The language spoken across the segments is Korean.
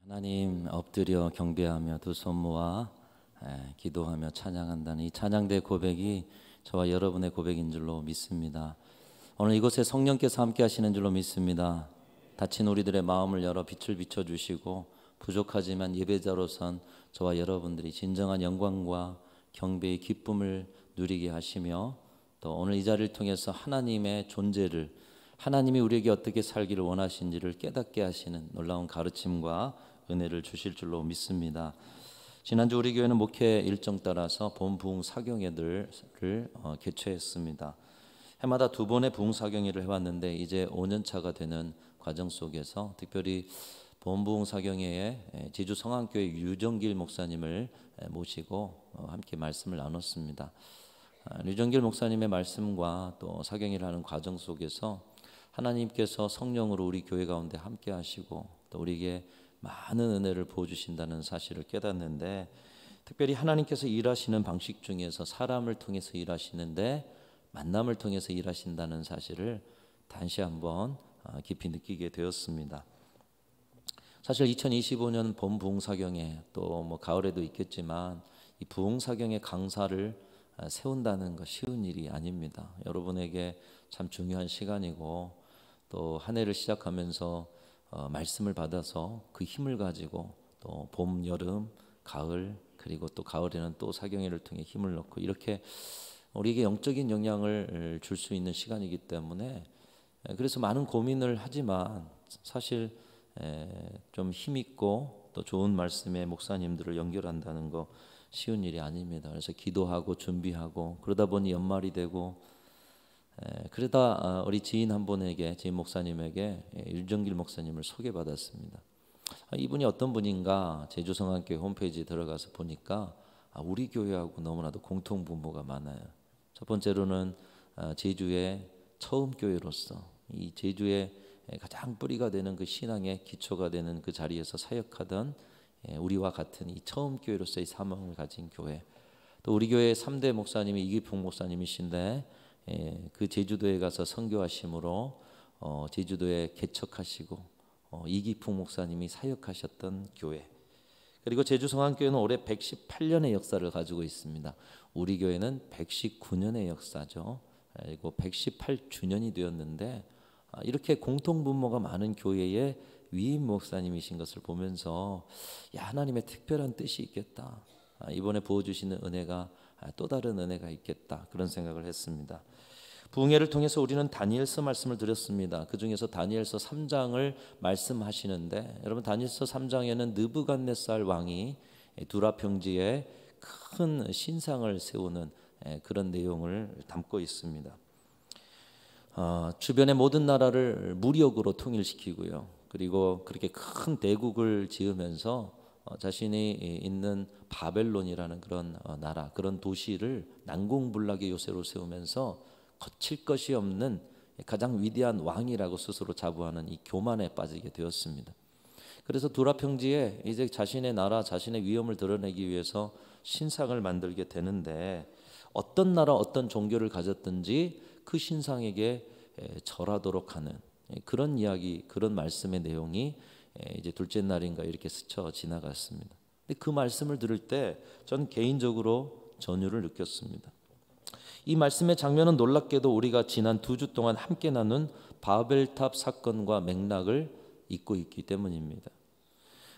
하나님 엎드려 경배하며 두 손 모아 기도하며 찬양한다는 이 찬양대 고백이 저와 여러분의 고백인 줄로 믿습니다. 오늘 이곳에 성령께서 함께 하시는 줄로 믿습니다. 다친 우리들의 마음을 열어 빛을 비춰주시고 부족하지만 예배자로선 저와 여러분들이 진정한 영광과 경배의 기쁨을 누리게 하시며 또 오늘 이 자리를 통해서 하나님의 존재를, 하나님이 우리에게 어떻게 살기를 원하신지를 깨닫게 하시는 놀라운 가르침과 은혜를 주실 줄로 믿습니다. 지난주 우리 교회는 목회 일정 따라서 봄 부흥 사경회를 개최했습니다. 해마다 두 번의 부흥 사경회를 해왔는데 이제 5년 차가 되는 과정 속에서 특별히 봄 부흥 사경회에 제주 성안교회 류정길 목사님을 모시고 함께 말씀을 나눴습니다. 류정길 목사님의 말씀과 또 사경회를 하는 과정 속에서 하나님께서 성령으로 우리 교회 가운데 함께 하시고 또 우리에게 많은 은혜를 부어주신다는 사실을 깨닫는데, 특별히 하나님께서 일하시는 방식 중에서 사람을 통해서 일하시는데 만남을 통해서 일하신다는 사실을 다시 한번 깊이 느끼게 되었습니다. 사실 2025년 봄 부흥사경에 또 뭐 가을에도 있겠지만 이 부흥사경의 강사를 세운다는 거 쉬운 일이 아닙니다. 여러분에게 참 중요한 시간이고 또 한 해를 시작하면서 말씀을 받아서 그 힘을 가지고 또 봄, 여름, 가을, 그리고 또 가을에는 또 사경회를 통해 힘을 넣고 이렇게 우리에게 영적인 영향을 줄 수 있는 시간이기 때문에 그래서 많은 고민을 하지만 사실 좀 힘있고 또 좋은 말씀의 목사님들을 연결한다는 거 쉬운 일이 아닙니다. 그래서 기도하고 준비하고 그러다 보니 연말이 되고 그러다 우리 지인 한 분에게, 지인 목사님에게 류정길 목사님을 소개받았습니다. 이분이 어떤 분인가 제주 성안교회 홈페이지에 들어가서 보니까 우리 교회하고 너무나도 공통분모가 많아요. 첫 번째로는 제주의 처음 교회로서 이 제주의 가장 뿌리가 되는 그 신앙의 기초가 되는 그 자리에서 사역하던 우리와 같은 이 처음 교회로서의 사명을 가진 교회, 또 우리 교회의 3대 목사님이 이기풍 목사님이신데 그 제주도에 가서 선교하심으로 제주도에 개척하시고 이기풍 목사님이 사역하셨던 교회, 그리고 제주 성안교회는 올해 118년의 역사를 가지고 있습니다. 우리 교회는 119년의 역사죠. 그리고 118주년이 되었는데 이렇게 공통분모가 많은 교회의 위임 목사님이신 것을 보면서 하나님의 특별한 뜻이 있겠다, 이번에 부어주시는 은혜가 또 다른 은혜가 있겠다, 그런 생각을 했습니다. 부흥회를 통해서 우리는 다니엘서 말씀을 드렸습니다. 그 중에서 다니엘서 3장을 말씀하시는데, 여러분 다니엘서 3장에는 느부갓네살 왕이 두라 평지에 큰 신상을 세우는 그런 내용을 담고 있습니다. 주변의 모든 나라를 무력으로 통일시키고요, 그리고 그렇게 큰 대국을 지으면서 자신이 있는 바벨론이라는 그런 나라, 그런 도시를 난공불락의 요새로 세우면서 거칠 것이 없는 가장 위대한 왕이라고 스스로 자부하는 이 교만에 빠지게 되었습니다. 그래서 두라 평지에 이제 자신의 나라, 자신의 위엄을 드러내기 위해서 신상을 만들게 되는데, 어떤 나라, 어떤 종교를 가졌든지 그 신상에게 절하도록 하는 그런 이야기, 그런 말씀의 내용이 이제 둘째 날인가 이렇게 스쳐 지나갔습니다. 근데 그 말씀을 들을 때 전 개인적으로 전율을 느꼈습니다. 이 말씀의 장면은 놀랍게도 우리가 지난 2주 동안 함께 나눈 바벨탑 사건과 맥락을 잇고 있기 때문입니다.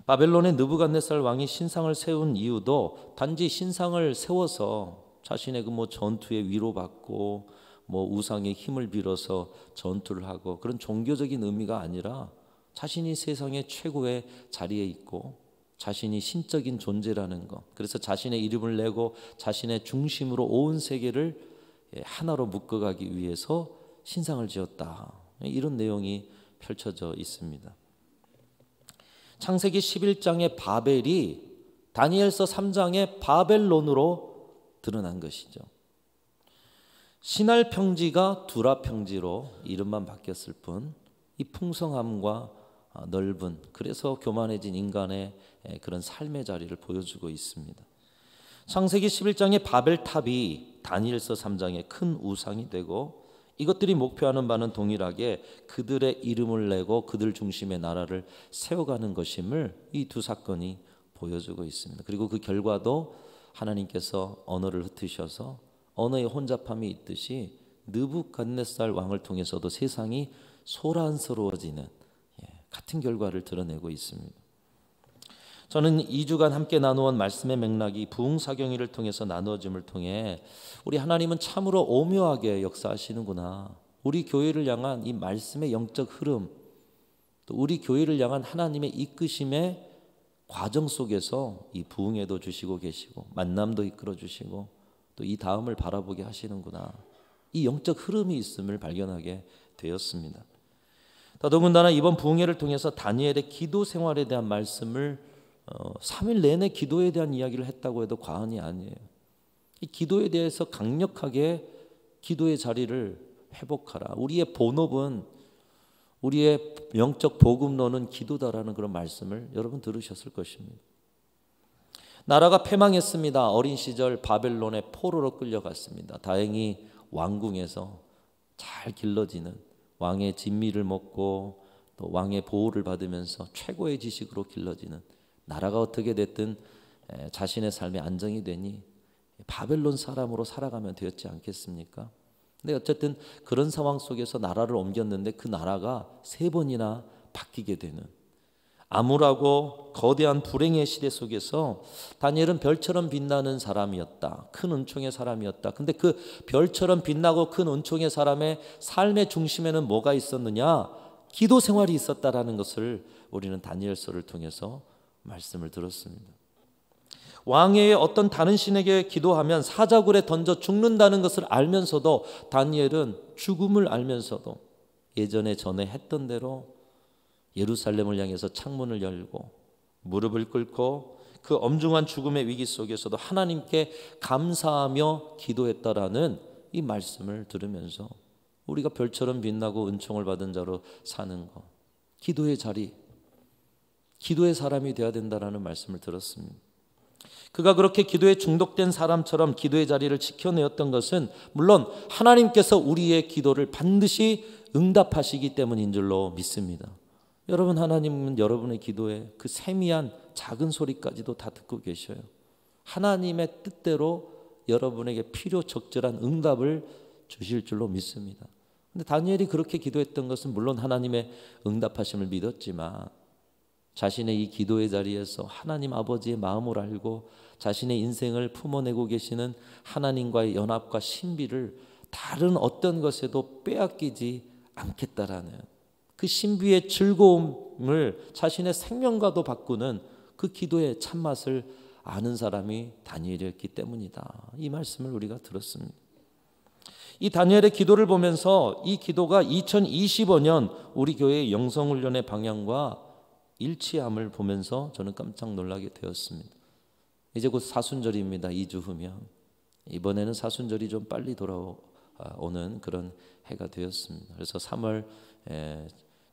바벨론의 느부갓네살 왕이 신상을 세운 이유도 단지 신상을 세워서 자신의 그 전투에 위로받고 우상의 힘을 빌어서 전투를 하고 그런 종교적인 의미가 아니라 자신이 세상의 최고의 자리에 있고 자신이 신적인 존재라는 것, 그래서 자신의 이름을 내고 자신의 중심으로 온 세계를 하나로 묶어가기 위해서 신상을 지었다, 이런 내용이 펼쳐져 있습니다. 창세기 11장의 바벨이 다니엘서 3장의 바벨론으로 드러난 것이죠. 신할 평지가 두라 평지로 이름만 바뀌었을 뿐 이 풍성함과 넓은, 그래서 교만해진 인간의 그런 삶의 자리를 보여주고 있습니다. 창세기 11장의 바벨탑이 다니엘서 3장의 큰 우상이 되고 이것들이 목표하는 바는 동일하게 그들의 이름을 내고 그들 중심의 나라를 세워가는 것임을 이 두 사건이 보여주고 있습니다. 그리고 그 결과도 하나님께서 언어를 흩으셔서 언어의 혼잡함이 있듯이 느부갓네살 왕을 통해서도 세상이 소란스러워지는 같은 결과를 드러내고 있습니다. 저는 2주간 함께 나누온 말씀의 맥락이 부흥사경회를 통해서 나누어짐을 통해 우리 하나님은 참으로 오묘하게 역사하시는구나, 우리 교회를 향한 이 말씀의 영적 흐름, 또 우리 교회를 향한 하나님의 이끄심의 과정 속에서 이 부흥에도 주시고 계시고 만남도 이끌어 주시고 또 이 다음을 바라보게 하시는구나, 이 영적 흐름이 있음을 발견하게 되었습니다. 더더군다나 이번 부흥회를 통해서 다니엘의 기도 생활에 대한 말씀을 3일 내내 기도에 대한 이야기를 했다고 해도 과언이 아니에요. 이 기도에 대해서 강력하게 기도의 자리를 회복하라. 우리의 본업은, 우리의 영적 복음론은 기도다라는 그런 말씀을 여러분 들으셨을 것입니다. 나라가 패망했습니다. 어린 시절 바벨론의 포로로 끌려갔습니다. 다행히 왕궁에서 잘 길러지는 왕의 진미를 먹고 또 왕의 보호를 받으면서 최고의 지식으로 길러지는, 나라가 어떻게 됐든 자신의 삶에 안정이 되니 바벨론 사람으로 살아가면 되었지 않겠습니까? 근데 어쨌든 그런 상황 속에서 나라를 옮겼는데 그 나라가 3번이나 바뀌게 되는 암울하고 거대한 불행의 시대 속에서 다니엘은 별처럼 빛나는 사람이었다. 큰 은총의 사람이었다. 근데 그 별처럼 빛나고 큰 은총의 사람의 삶의 중심에는 뭐가 있었느냐? 기도 생활이 있었다라는 것을 우리는 다니엘서를 통해서 말씀을 들었습니다. 왕의 어떤 다른 신에게 기도하면 사자굴에 던져 죽는다는 것을 알면서도 다니엘은 죽음을 알면서도 예전에 전에 했던 대로 예루살렘을 향해서 창문을 열고 무릎을 꿇고 그 엄중한 죽음의 위기 속에서도 하나님께 감사하며 기도했다라는 이 말씀을 들으면서 우리가 별처럼 빛나고 은총을 받은 자로 사는 것, 기도의 자리, 기도의 사람이 되어야 된다라는 말씀을 들었습니다. 그가 그렇게 기도에 중독된 사람처럼 기도의 자리를 지켜내었던 것은 물론 하나님께서 우리의 기도를 반드시 응답하시기 때문인 줄로 믿습니다. 여러분, 하나님은 여러분의 기도에 그 세미한 작은 소리까지도 다 듣고 계셔요. 하나님의 뜻대로 여러분에게 필요 적절한 응답을 주실 줄로 믿습니다. 근데 다니엘이 그렇게 기도했던 것은 물론 하나님의 응답하심을 믿었지만 자신의 이 기도의 자리에서 하나님 아버지의 마음을 알고 자신의 인생을 품어내고 계시는 하나님과의 연합과 신비를 다른 어떤 것에도 빼앗기지 않겠다라는 그 신비의 즐거움을 자신의 생명과도 바꾸는 그 기도의 참맛을 아는 사람이 다니엘이었기 때문이다. 이 말씀을 우리가 들었습니다. 이 다니엘의 기도를 보면서 이 기도가 2025년 우리 교회의 영성훈련의 방향과 일치함을 보면서 저는 깜짝 놀라게 되었습니다. 이제 곧 사순절입니다. 2주 후면. 이번에는 사순절이 좀 빨리 돌아오는 그런 해가 되었습니다. 그래서 3월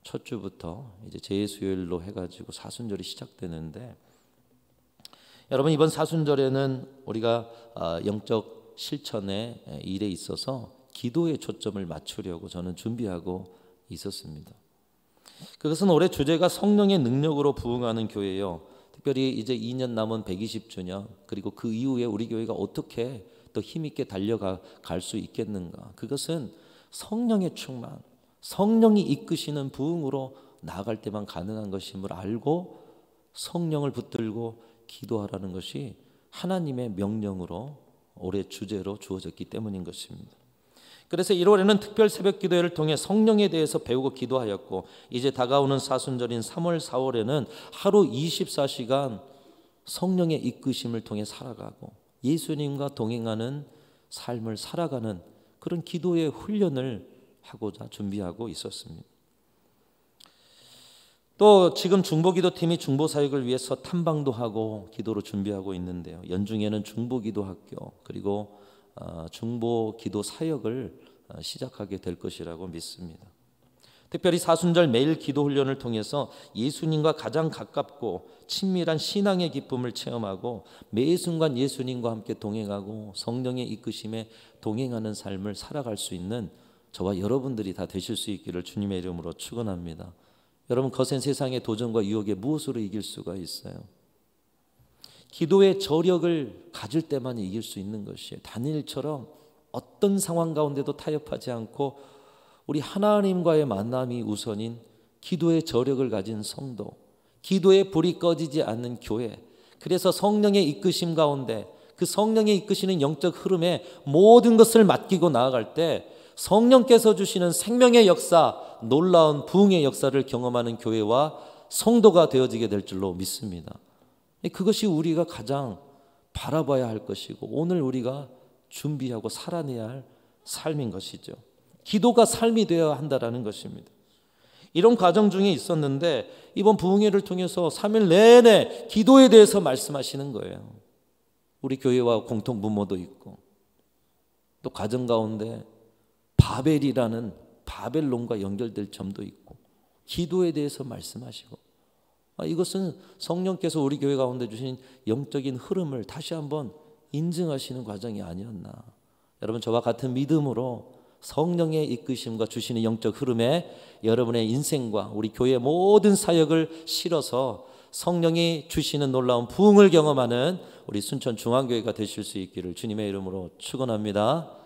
첫 주부터 이제 제수요일로 해가지고 사순절이 시작되는데, 여러분 이번 사순절에는 우리가 영적 실천의 일에 있어서 기도에 초점을 맞추려고 저는 준비하고 있었습니다. 그것은 올해 주제가 성령의 능력으로 부흥하는 교회예요. 특별히 이제 2년 남은 120주년, 그리고 그 이후에 우리 교회가 어떻게 더 힘있게 달려갈 수 있겠는가. 그것은 성령의 충만, 성령이 이끄시는 부흥으로 나아갈 때만 가능한 것임을 알고 성령을 붙들고 기도하라는 것이 하나님의 명령으로 올해 주제로 주어졌기 때문인 것입니다. 그래서 1월에는 특별 새벽 기도회를 통해 성령에 대해서 배우고 기도하였고, 이제 다가오는 사순절인 3월, 4월에는 하루 24시간 성령의 이끄심을 통해 살아가고 예수님과 동행하는 삶을 살아가는 그런 기도의 훈련을 하고자 준비하고 있었습니다. 또 지금 중보기도팀이 중보사역을 위해서 탐방도 하고 기도로 준비하고 있는데요. 연중에는 중보기도학교 그리고 중보기도 사역을 시작하게 될 것이라고 믿습니다. 특별히 사순절 매일 기도 훈련을 통해서 예수님과 가장 가깝고 친밀한 신앙의 기쁨을 체험하고 매 순간 예수님과 함께 동행하고 성령의 이끄심에 동행하는 삶을 살아갈 수 있는 저와 여러분들이 다 되실 수 있기를 주님의 이름으로 축원합니다. 여러분, 거센 세상의 도전과 유혹에 무엇으로 이길 수가 있어요? 기도의 저력을 가질 때만 이길 수 있는 것이에요. 다니엘처럼 어떤 상황 가운데도 타협하지 않고 우리 하나님과의 만남이 우선인 기도의 저력을 가진 성도, 기도의 불이 꺼지지 않는 교회, 그래서 성령의 이끄심 가운데 그 성령의 이끄시는 영적 흐름에 모든 것을 맡기고 나아갈 때 성령께서 주시는 생명의 역사, 놀라운 부흥의 역사를 경험하는 교회와 성도가 되어지게 될 줄로 믿습니다. 그것이 우리가 가장 바라봐야 할 것이고 오늘 우리가 준비하고 살아내야 할 삶인 것이죠. 기도가 삶이 되어야 한다라는 것입니다. 이런 과정 중에 있었는데 이번 부흥회를 통해서 3일 내내 기도에 대해서 말씀하시는 거예요. 우리 교회와 공통 부모도 있고 또 가정 가운데 바벨이라는 바벨론과 연결될 점도 있고 기도에 대해서 말씀하시고 이것은 성령께서 우리 교회 가운데 주신 영적인 흐름을 다시 한번 인증하시는 과정이 아니었나. 여러분, 저와 같은 믿음으로 성령의 이끄심과 주시는 영적 흐름에 여러분의 인생과 우리 교회의 모든 사역을 실어서 성령이 주시는 놀라운 부흥을 경험하는 우리 순천 중앙교회가 되실 수 있기를 주님의 이름으로 축원합니다.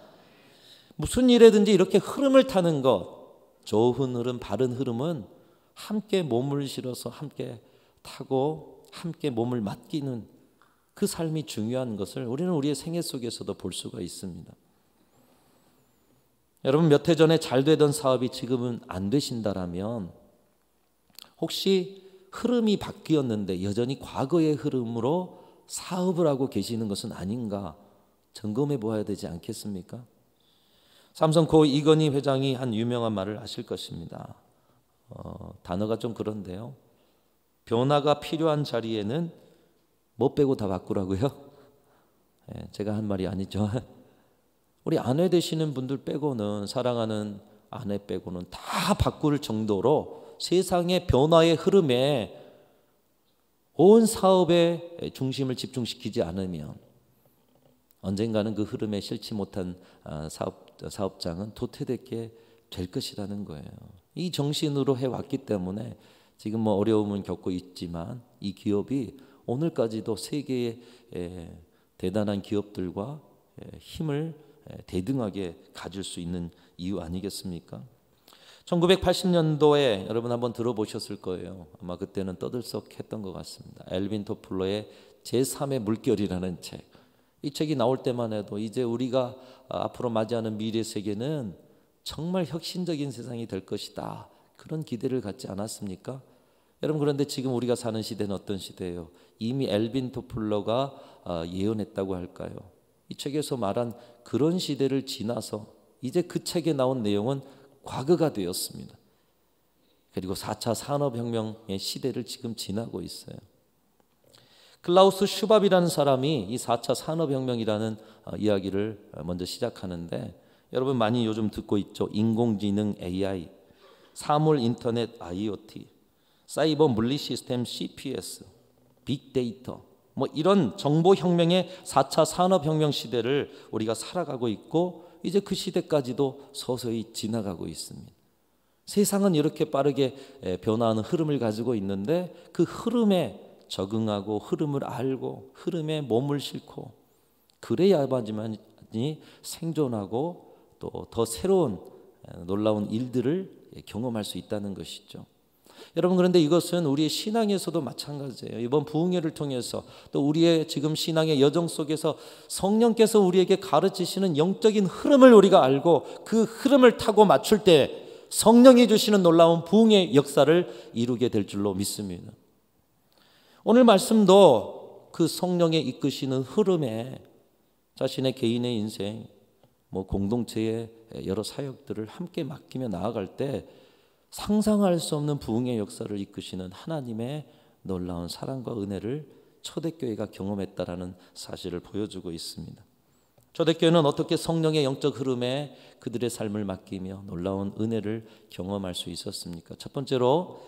무슨 일에든지 이렇게 흐름을 타는 것, 좋은 흐름, 바른 흐름은 함께 몸을 실어서 함께 타고 함께 몸을 맡기는 그 삶이 중요한 것을 우리는 우리의 생애 속에서도 볼 수가 있습니다. 여러분, 몇 해 전에 잘 되던 사업이 지금은 안 되신다라면 혹시 흐름이 바뀌었는데 여전히 과거의 흐름으로 사업을 하고 계시는 것은 아닌가 점검해 보아야 되지 않겠습니까? 삼성코 이건희 회장이 한 유명한 말을 아실 것입니다. 단어가 좀 그런데요. 변화가 필요한 자리에는 뭐 빼고 다 바꾸라고요? 제가 한 말이 아니죠. 우리 아내 되시는 분들 빼고는, 사랑하는 아내 빼고는 다 바꿀 정도로 세상의 변화의 흐름에 온 사업의 중심을 집중시키지 않으면 언젠가는 그 흐름에 실지 못한 사업장은 도태되게 될 것이라는 거예요. 이 정신으로 해왔기 때문에 지금 뭐 어려움은 겪고 있지만 이 기업이 오늘까지도 세계의 대단한 기업들과 힘을 대등하게 가질 수 있는 이유 아니겠습니까? 1980년도에 여러분 한번 들어보셨을 거예요. 아마 그때는 떠들썩했던 것 같습니다. 엘빈 토플러의 제3의 물결이라는 책. 이 책이 나올 때만 해도 이제 우리가 앞으로 맞이하는 미래 세계는 정말 혁신적인 세상이 될 것이다. 그런 기대를 갖지 않았습니까? 여러분, 그런데 지금 우리가 사는 시대는 어떤 시대예요? 이미 엘빈 토플러가 예언했다고 할까요? 이 책에서 말한 그런 시대를 지나서 이제 그 책에 나온 내용은 과거가 되었습니다. 그리고 4차 산업혁명의 시대를 지금 지나고 있어요. 클라우스 슈밥이라는 사람이 이 4차 산업혁명이라는 이야기를 먼저 시작하는데 여러분 많이 요즘 듣고 있죠. 인공지능 AI, 사물 인터넷 IoT, 사이버 물리 시스템 CPS, 빅데이터, 뭐 이런 정보혁명의 4차 산업혁명 시대를 우리가 살아가고 있고 이제 그 시대까지도 서서히 지나가고 있습니다. 세상은 이렇게 빠르게 변화하는 흐름을 가지고 있는데 그 흐름에 적응하고 흐름을 알고 흐름에 몸을 싣고 그래야만이 생존하고 또 더 새로운 놀라운 일들을 경험할 수 있다는 것이죠. 여러분, 그런데 이것은 우리의 신앙에서도 마찬가지예요. 이번 부흥회를 통해서 또 우리의 지금 신앙의 여정 속에서 성령께서 우리에게 가르치시는 영적인 흐름을 우리가 알고 그 흐름을 타고 맞출 때 성령이 주시는 놀라운 부흥의 역사를 이루게 될 줄로 믿습니다. 오늘 말씀도 그 성령의 이끄시는 흐름에 자신의 개인의 인생, 뭐 공동체의 여러 사역들을 함께 맡기며 나아갈 때 상상할 수 없는 부흥의 역사를 이끄시는 하나님의 놀라운 사랑과 은혜를 초대교회가 경험했다라는 사실을 보여주고 있습니다. 초대교회는 어떻게 성령의 영적 흐름에 그들의 삶을 맡기며 놀라운 은혜를 경험할 수 있었습니까? 첫 번째로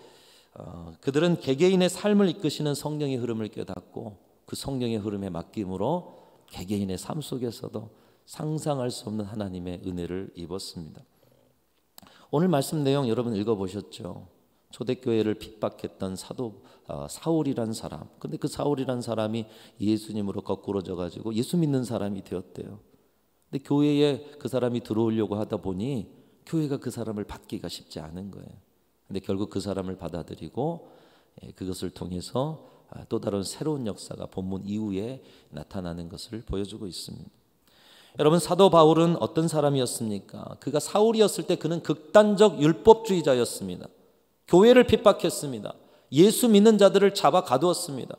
그들은 개개인의 삶을 이끄시는 성령의 흐름을 깨닫고 그 성령의 흐름에 맡김으로 개개인의 삶 속에서도 상상할 수 없는 하나님의 은혜를 입었습니다. 오늘 말씀 내용 여러분 읽어보셨죠? 초대교회를 핍박했던 사도 사울이란 사람. 근데 그 사울이란 사람이 예수님으로 거꾸로져 가지고 예수 믿는 사람이 되었대요. 근데 교회에 그 사람이 들어오려고 하다 보니 교회가 그 사람을 받기가 쉽지 않은 거예요. 근데 결국 그 사람을 받아들이고 그것을 통해서 또 다른 새로운 역사가 본문 이후에 나타나는 것을 보여주고 있습니다. 여러분, 사도 바울은 어떤 사람이었습니까? 그가 사울이었을 때 그는 극단적 율법주의자였습니다. 교회를 핍박했습니다. 예수 믿는 자들을 잡아 가두었습니다.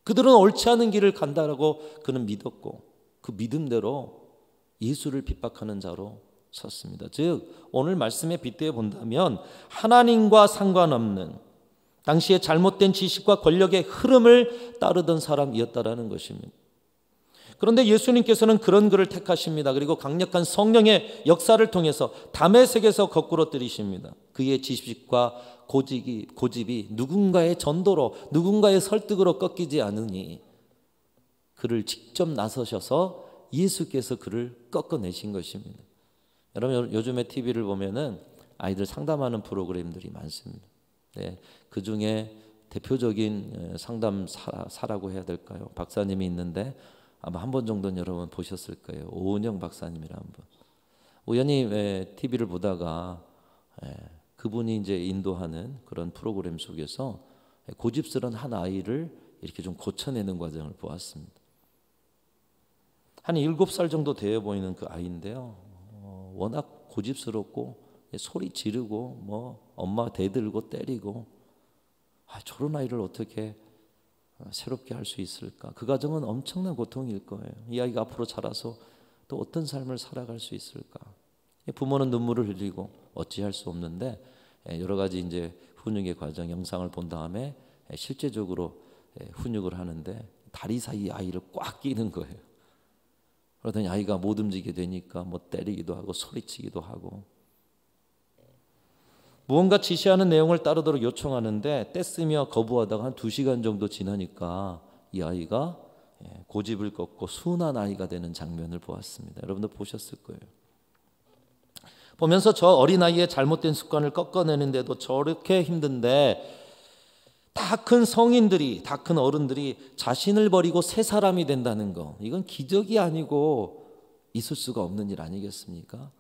그들은 옳지 않은 길을 간다라고 그는 믿었고 그 믿음대로 예수를 핍박하는 자로 섰습니다. 즉 오늘 말씀에 빗대어 본다면 하나님과 상관없는 당시의 잘못된 지식과 권력의 흐름을 따르던 사람이었다라는 것입니다. 그런데 예수님께서는 그런 그를 택하십니다. 그리고 강력한 성령의 역사를 통해서 다메섹에서 거꾸로 들이십니다. 그의 지식과 고집이 누군가의 전도로 누군가의 설득으로 꺾이지 않으니 그를 직접 나서셔서 예수께서 그를 꺾어내신 것입니다. 여러분, 요즘에 TV를 보면은 아이들 상담하는 프로그램들이 많습니다. 네, 그 중에 대표적인 상담사라고 해야 될까요? 박사님이 있는데 아마 한 번 정도는 여러분 보셨을 거예요. 오은영 박사님이라는 분. 우연히 TV를 보다가 그분이 이제 인도하는 그런 프로그램 속에서 고집스러운 한 아이를 이렇게 좀 고쳐내는 과정을 보았습니다. 한 7살 정도 되어 보이는 그 아이인데요. 워낙 고집스럽고 소리 지르고 뭐 엄마 대들고 때리고 저런 아이를 어떻게 새롭게 할 수 있을까? 그 과정은 엄청난 고통일 거예요. 이 아이가 앞으로 자라서 또 어떤 삶을 살아갈 수 있을까? 부모는 눈물을 흘리고 어찌할 수 없는데 여러 가지 이제 훈육의 과정 영상을 본 다음에 실제적으로 훈육을 하는데 다리 사이 아이를 꽉 끼는 거예요. 그러더니 아이가 못 움직이게 되니까 뭐 때리기도 하고 소리치기도 하고 무언가 지시하는 내용을 따르도록 요청하는데 떼쓰며 거부하다가 한 2시간 정도 지나니까 이 아이가 고집을 꺾고 순한 아이가 되는 장면을 보았습니다. 여러분도 보셨을 거예요. 보면서 저 어린아이의 잘못된 습관을 꺾어내는데도 저렇게 힘든데 다 큰 성인들이, 다 큰 어른들이 자신을 버리고 새 사람이 된다는 거, 이건 기적이 아니고 있을 수가 없는 일 아니겠습니까?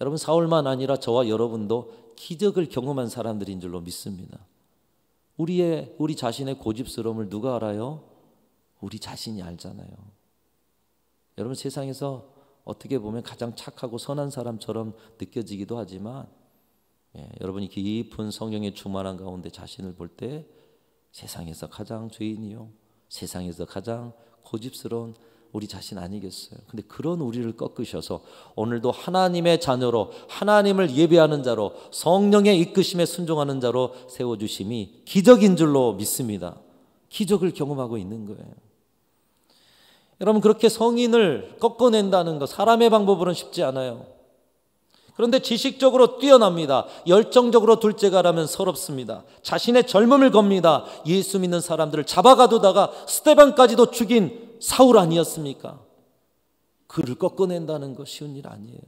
여러분, 사울만 아니라 저와 여러분도 기적을 경험한 사람들인 줄로 믿습니다. 우리 자신의 고집스러움을 누가 알아요? 우리 자신이 알잖아요. 여러분, 세상에서 어떻게 보면 가장 착하고 선한 사람처럼 느껴지기도 하지만 여러분이 깊은 성령의 충만한 가운데 자신을 볼 때 세상에서 가장 죄인이요, 세상에서 가장 고집스러운 우리 자신 아니겠어요? 근데 그런 우리를 꺾으셔서 오늘도 하나님의 자녀로, 하나님을 예배하는 자로, 성령의 이끄심에 순종하는 자로 세워주심이 기적인 줄로 믿습니다. 기적을 경험하고 있는 거예요. 여러분, 그렇게 성인을 꺾어낸다는 것, 사람의 방법으로는 쉽지 않아요. 그런데 지식적으로 뛰어납니다. 열정적으로 둘째가라면 서럽습니다. 자신의 젊음을 겁니다. 예수 믿는 사람들을 잡아가두다가 스데반까지도 죽인 사울 아니었습니까? 그를 꺾어낸다는 거 쉬운 일 아니에요.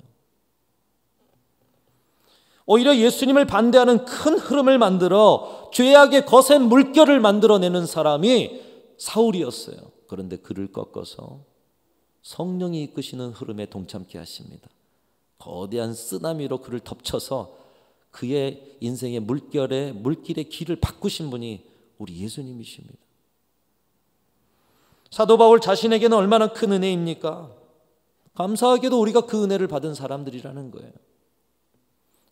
오히려 예수님을 반대하는 큰 흐름을 만들어 죄악의 거센 물결을 만들어내는 사람이 사울이었어요. 그런데 그를 꺾어서 성령이 이끄시는 흐름에 동참케 하십니다. 거대한 쓰나미로 그를 덮쳐서 그의 인생의 물길의 길을 바꾸신 분이 우리 예수님이십니다. 사도 바울 자신에게는 얼마나 큰 은혜입니까? 감사하게도 우리가 그 은혜를 받은 사람들이라는 거예요.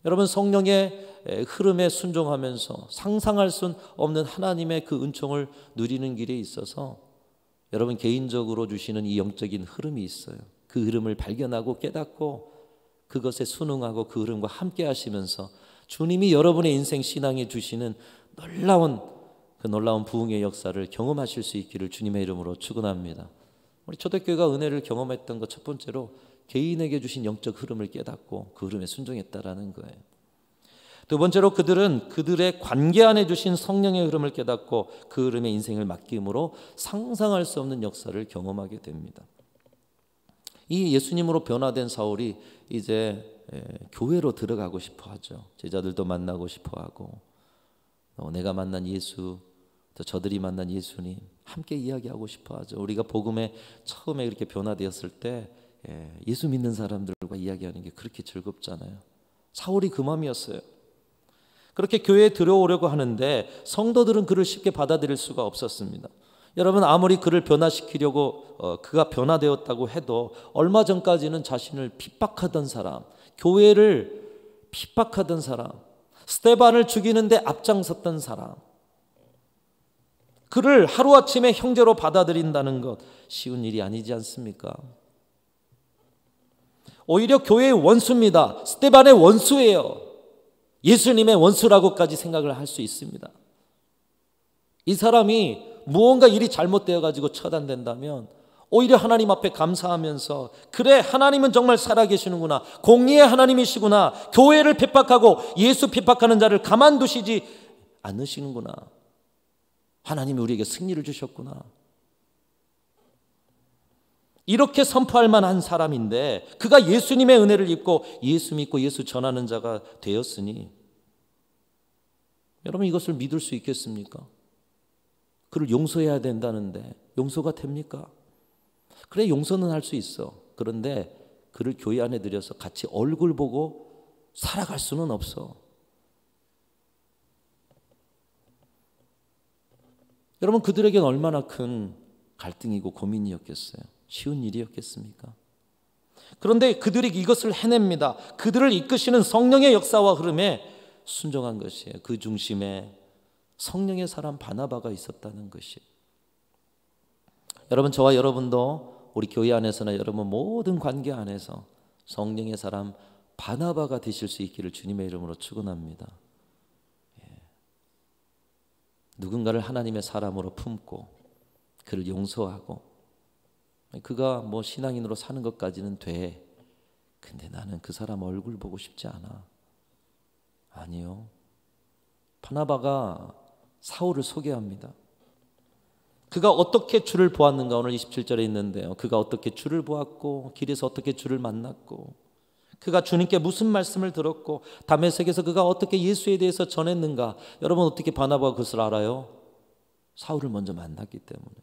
여러분, 성령의 흐름에 순종하면서 상상할 수 없는 하나님의 그 은총을 누리는 길에 있어서 여러분 개인적으로 주시는 이 영적인 흐름이 있어요. 그 흐름을 발견하고 깨닫고 그것에 순응하고 그 흐름과 함께 하시면서 주님이 여러분의 인생 신앙에 주시는 놀라운 부흥의 역사를 경험하실 수 있기를 주님의 이름으로 축원합니다. 우리 초대교회가 은혜를 경험했던 것 첫 번째로 개인에게 주신 영적 흐름을 깨닫고 그 흐름에 순종했다라는 거예요. 두 번째로 그들은 그들의 관계 안에 주신 성령의 흐름을 깨닫고 그 흐름에 인생을 맡김으로 상상할 수 없는 역사를 경험하게 됩니다. 이 예수님으로 변화된 사울이 이제 교회로 들어가고 싶어 하죠. 제자들도 만나고 싶어 하고, 내가 만난 예수, 또 저들이 만난 예수님 함께 이야기하고 싶어 하죠. 우리가 복음에 처음에 이렇게 변화되었을 때 예수 믿는 사람들과 이야기하는 게 그렇게 즐겁잖아요. 사울이 그 마음이었어요. 그렇게 교회에 들어오려고 하는데 성도들은 그를 쉽게 받아들일 수가 없었습니다. 여러분, 아무리 그를 변화시키려고 그가 변화되었다고 해도 얼마 전까지는 자신을 핍박하던 사람, 교회를 핍박하던 사람, 스데반을 죽이는데 앞장섰던 사람, 그를 하루아침에 형제로 받아들인다는 것 쉬운 일이 아니지 않습니까? 오히려 교회의 원수입니다. 스데반의 원수예요. 예수님의 원수라고까지 생각을 할 수 있습니다. 이 사람이 무언가 일이 잘못되어 가지고 처단된다면 오히려 하나님 앞에 감사하면서, 그래, 하나님은 정말 살아계시는구나, 공의의 하나님이시구나, 교회를 핍박하고 예수 핍박하는 자를 가만두시지 않으시는구나, 하나님이 우리에게 승리를 주셨구나, 이렇게 선포할 만한 사람인데 그가 예수님의 은혜를 입고 예수 믿고 예수 전하는 자가 되었으니, 여러분, 이것을 믿을 수 있겠습니까? 그를 용서해야 된다는데 용서가 됩니까? 그래, 용서는 할 수 있어. 그런데 그를 교회 안에 들여서 같이 얼굴 보고 살아갈 수는 없어. 여러분, 그들에겐 얼마나 큰 갈등이고 고민이었겠어요. 쉬운 일이었겠습니까? 그런데 그들이 이것을 해냅니다. 그들을 이끄시는 성령의 역사와 흐름에 순종한 것이에요. 그 중심에 성령의 사람 바나바가 있었다는 것이. 여러분, 저와 여러분도 우리 교회 안에서나 여러분 모든 관계 안에서 성령의 사람 바나바가 되실 수 있기를 주님의 이름으로 축원합니다. 누군가를 하나님의 사람으로 품고 그를 용서하고, 그가 뭐 신앙인으로 사는 것까지는 돼. 근데 나는 그 사람 얼굴 보고 싶지 않아. 아니요. 바나바가 사울을 소개합니다. 그가 어떻게 주를 보았는가 오늘 27절에 있는데요. 그가 어떻게 주를 보았고 길에서 어떻게 주를 만났고 그가 주님께 무슨 말씀을 들었고 다메섹에서 그가 어떻게 예수에 대해서 전했는가. 여러분, 어떻게 바나바가 그것을 알아요? 사울을 먼저 만났기 때문에,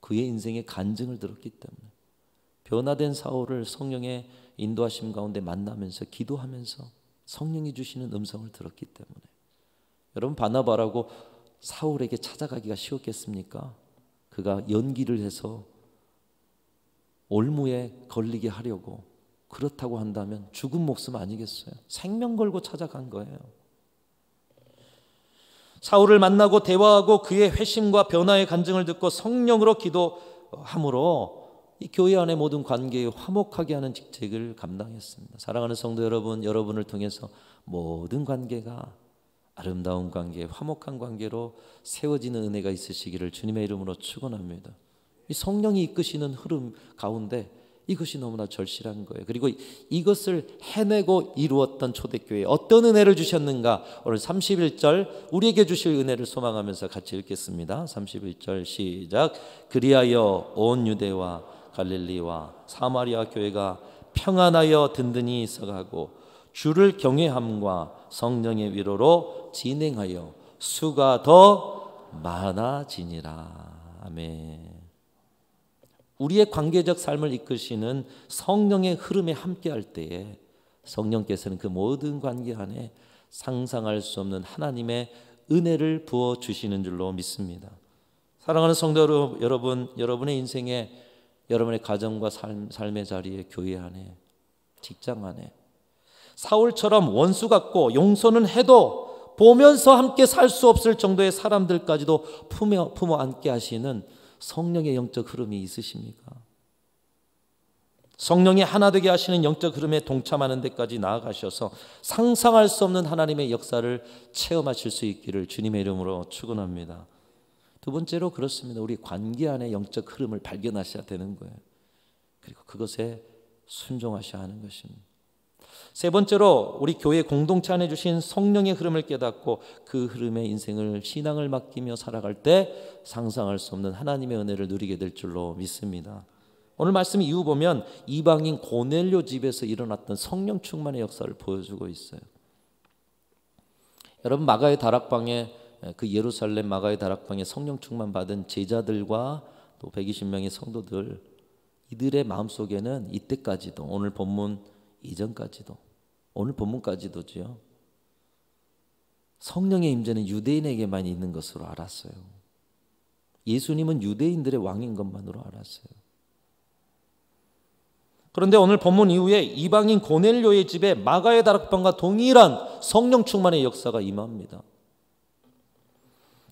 그의 인생의 간증을 들었기 때문에. 변화된 사울을 성령의 인도하심 가운데 만나면서 기도하면서 성령이 주시는 음성을 들었기 때문에. 여러분, 바나바라고 사울에게 찾아가기가 쉬웠겠습니까? 그가 연기를 해서 올무에 걸리게 하려고, 그렇다고 한다면 죽은 목숨 아니겠어요? 생명 걸고 찾아간 거예요. 사울을 만나고 대화하고 그의 회심과 변화의 간증을 듣고 성령으로 기도함으로 이 교회 안의 모든 관계에 화목하게 하는 직책을 감당했습니다. 사랑하는 성도 여러분, 여러분을 통해서 모든 관계가 아름다운 관계, 화목한 관계로 세워지는 은혜가 있으시기를 주님의 이름으로 축원합니다. 이 성령이 이끄시는 흐름 가운데 이것이 너무나 절실한 거예요. 그리고 이것을 해내고 이루었던 초대교회에 어떤 은혜를 주셨는가, 오늘 31절 우리에게 주실 은혜를 소망하면서 같이 읽겠습니다. 31절 시작. 그리하여 온 유대와 갈릴리와 사마리아 교회가 평안하여 든든히 서가고 주를 경외함과 성령의 위로로 진행하여 수가 더 많아지니라. 아멘. 우리의 관계적 삶을 이끄시는 성령의 흐름에 함께할 때에 성령께서는 그 모든 관계 안에 상상할 수 없는 하나님의 은혜를 부어주시는 줄로 믿습니다. 사랑하는 성도 여러분, 여러분의 인생에, 여러분의 가정과 삶의 자리에, 교회 안에, 직장 안에 사울처럼 원수 같고 용서는 해도 보면서 함께 살 수 없을 정도의 사람들까지도 품어 안게 하시는 성령의 영적 흐름이 있으십니까? 성령이 하나 되게 하시는 영적 흐름에 동참하는 데까지 나아가셔서 상상할 수 없는 하나님의 역사를 체험하실 수 있기를 주님의 이름으로 축원합니다. 두 번째로 그렇습니다. 우리 관계 안에 영적 흐름을 발견하셔야 되는 거예요. 그리고 그것에 순종하셔야 하는 것입니다. 세 번째로 우리 교회 공동체 안에 주신 성령의 흐름을 깨닫고 그 흐름에 인생을, 신앙을 맡기며 살아갈 때 상상할 수 없는 하나님의 은혜를 누리게 될 줄로 믿습니다. 오늘 말씀 이후 보면 이방인 고넬료 집에서 일어났던 성령 충만의 역사를 보여주고 있어요. 여러분, 마가의 다락방에, 그 예루살렘 마가의 다락방에 성령 충만 받은 제자들과 또 120명의 성도들, 이들의 마음속에는 이때까지도, 오늘 본문 이전까지도, 오늘 본문까지도지요, 성령의 임재는 유대인에게만 있는 것으로 알았어요. 예수님은 유대인들의 왕인 것만으로 알았어요. 그런데 오늘 본문 이후에 이방인 고넬료의 집에 마가의 다락방과 동일한 성령 충만의 역사가 임합니다.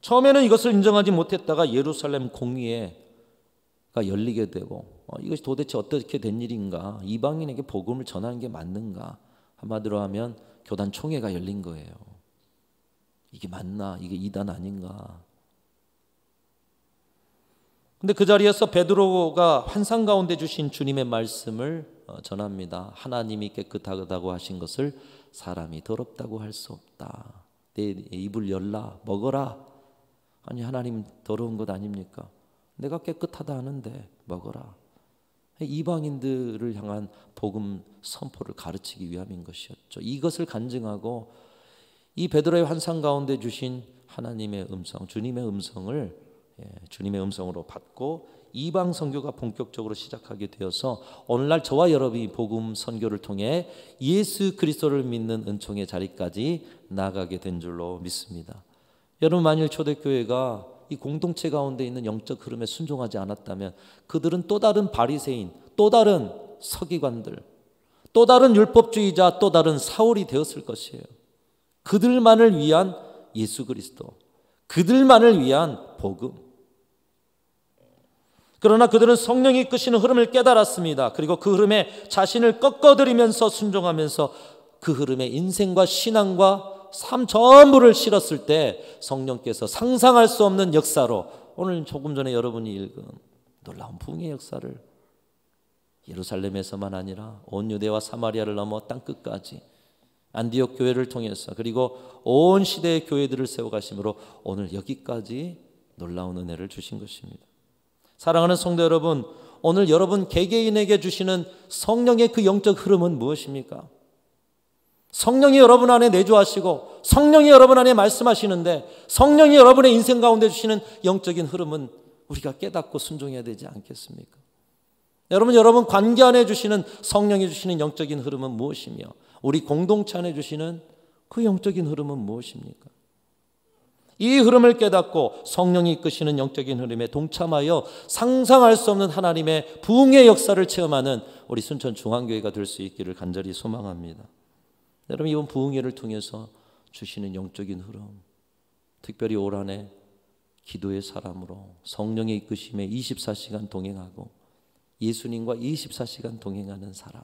처음에는 이것을 인정하지 못했다가 예루살렘 공의회가 열리게 되고, 이것이 도대체 어떻게 된 일인가, 이방인에게 복음을 전하는 게 맞는가, 한마디로 하면 교단 총회가 열린 거예요. 이게 맞나, 이게 이단 아닌가. 근데 그 자리에서 베드로가 환상 가운데 주신 주님의 말씀을 전합니다. 하나님이 깨끗하다고 하신 것을 사람이 더럽다고 할 수 없다. 내 입을 열라, 먹어라. 아니, 하나님 더러운 것 아닙니까? 내가 깨끗하다 하는데 먹어라. 이방인들을 향한 복음 선포를 가르치기 위함인 것이었죠. 이것을 간증하고 이 베드로의 환상 가운데 주신 하나님의 음성, 주님의 음성을 주님의 음성으로 받고 이방 선교가 본격적으로 시작하게 되어서 오늘날 저와 여러분이 복음 선교를 통해 예수 그리스도를 믿는 은총의 자리까지 나아가게 된 줄로 믿습니다. 여러분, 만일 초대교회가 이 공동체 가운데 있는 영적 흐름에 순종하지 않았다면 그들은 또 다른 바리새인, 또 다른 서기관들, 또 다른 율법주의자, 또 다른 사울이 되었을 것이에요. 그들만을 위한 예수 그리스도, 그들만을 위한 복음. 그러나 그들은 성령이 이끄시는 흐름을 깨달았습니다. 그리고 그 흐름에 자신을 꺾어들이면서 순종하면서 그 흐름에 인생과 신앙과 삶 전부를 실었을 때 성령께서 상상할 수 없는 역사로, 오늘 조금 전에 여러분이 읽은 놀라운 부흥의 역사를 예루살렘에서만 아니라 온 유대와 사마리아를 넘어 땅끝까지 안디옥 교회를 통해서, 그리고 온 시대의 교회들을 세워가심으로 오늘 여기까지 놀라운 은혜를 주신 것입니다. 사랑하는 성도 여러분, 오늘 여러분 개개인에게 주시는 성령의 그 영적 흐름은 무엇입니까? 성령이 여러분 안에 내주하시고 성령이 여러분 안에 말씀하시는데, 성령이 여러분의 인생 가운데 주시는 영적인 흐름은 우리가 깨닫고 순종해야 되지 않겠습니까? 여러분 관계 안에 주시는, 성령이 주시는 영적인 흐름은 무엇이며 우리 공동체 안에 주시는 그 영적인 흐름은 무엇입니까? 이 흐름을 깨닫고 성령이 이끄시는 영적인 흐름에 동참하여 상상할 수 없는 하나님의 부흥의 역사를 체험하는 우리 순천 중앙교회가 될 수 있기를 간절히 소망합니다. 여러분, 이번 부흥회를 통해서 주시는 영적인 흐름, 특별히 올 한 해 기도의 사람으로 성령의 이끄심에 24시간 동행하고 예수님과 24시간 동행하는 사람,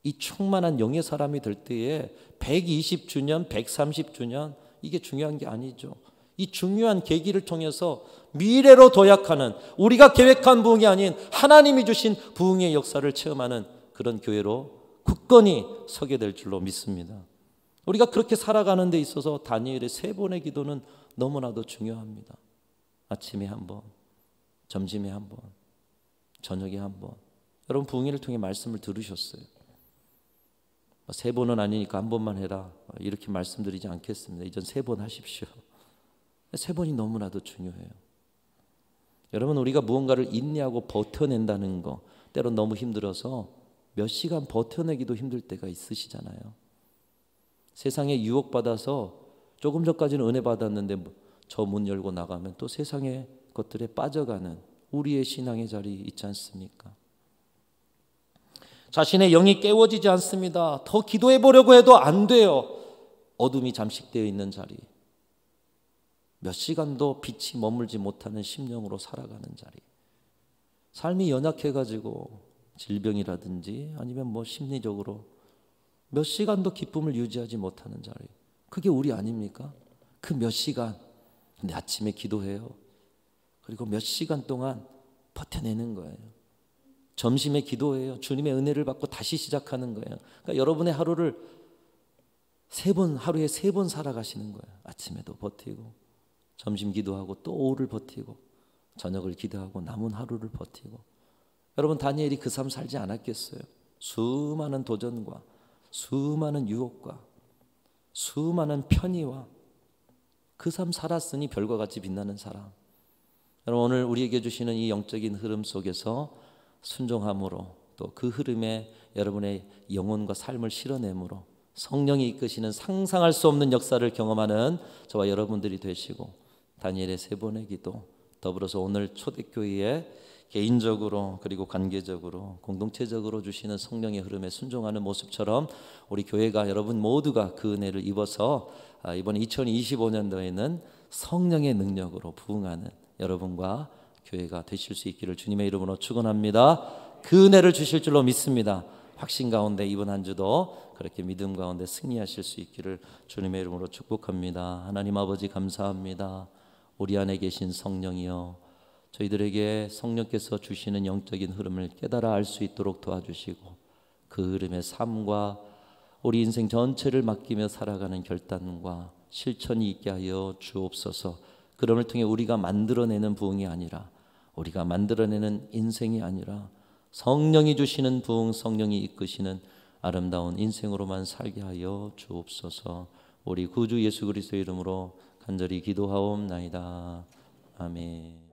이 충만한 영의 사람이 될 때에 120주년, 130주년 이게 중요한 게 아니죠. 이 중요한 계기를 통해서 미래로 도약하는, 우리가 계획한 부흥이 아닌 하나님이 주신 부흥의 역사를 체험하는 그런 교회로 굳건히 서게 될 줄로 믿습니다. 우리가 그렇게 살아가는 데 있어서 다니엘의 3번의 기도는 너무나도 중요합니다. 아침에 한 번, 점심에 한 번, 저녁에 한 번. 여러분, 부흥회를 통해 말씀을 들으셨어요. 3번은 아니니까 한 번만 해라, 이렇게 말씀드리지 않겠습니다. 이전 3번 하십시오. 3번이 너무나도 중요해요. 여러분, 우리가 무언가를 인내하고 버텨낸다는 거, 때론 너무 힘들어서 몇 시간 버텨내기도 힘들 때가 있으시잖아요. 세상에 유혹받아서 조금 전까지는 은혜 받았는데 저 문 열고 나가면 또 세상의 것들에 빠져가는 우리의 신앙의 자리 있지 않습니까? 자신의 영이 깨워지지 않습니다. 더 기도해 보려고 해도 안 돼요. 어둠이 잠식되어 있는 자리, 몇 시간도 빛이 머물지 못하는 심령으로 살아가는 자리, 삶이 연약해가지고 질병이라든지 아니면 심리적으로 몇 시간도 기쁨을 유지하지 못하는 자리, 그게 우리 아닙니까? 그 몇 시간, 근데 아침에 기도해요. 그리고 몇 시간 동안 버텨내는 거예요. 점심에 기도해요. 주님의 은혜를 받고 다시 시작하는 거예요. 그러니까 여러분의 하루를 3번, 하루에 3번 살아가시는 거예요. 아침에도 버티고, 점심 기도하고 또 오후를 버티고, 저녁을 기도하고 남은 하루를 버티고, 여러분 다니엘이 그 삶 살지 않았겠어요? 수많은 도전과 수많은 유혹과 수많은 편의와 그 삶 살았으니 별과 같이 빛나는 사람. 여러분 오늘 우리에게 주시는 이 영적인 흐름 속에서 순종함으로 또 그 흐름에 여러분의 영혼과 삶을 실어내므로 성령이 이끄시는 상상할 수 없는 역사를 경험하는 저와 여러분들이 되시고 다니엘의 3번의 기도 더불어서 오늘 초대교회에 개인적으로 그리고 관계적으로 공동체적으로 주시는 성령의 흐름에 순종하는 모습처럼 우리 교회가 여러분 모두가 그 은혜를 입어서 이번 2025년도에는 성령의 능력으로 부응하는 여러분과 교회가 되실 수 있기를 주님의 이름으로 축원합니다. 그 은혜를 주실 줄로 믿습니다. 확신 가운데 이번 한 주도 그렇게 믿음 가운데 승리하실 수 있기를 주님의 이름으로 축복합니다. 하나님 아버지 감사합니다. 우리 안에 계신 성령이여 저희들에게 성령께서 주시는 영적인 흐름을 깨달아 알 수 있도록 도와주시고 그 흐름의 삶과 우리 인생 전체를 맡기며 살아가는 결단과 실천이 있게 하여 주옵소서. 그럼을 통해 우리가 만들어내는 부흥이 아니라 우리가 만들어내는 인생이 아니라 성령이 주시는 부흥, 성령이 이끄시는 아름다운 인생으로만 살게 하여 주옵소서. 우리 구주 예수 그리스도의 이름으로 간절히 기도하옵나이다. 아멘.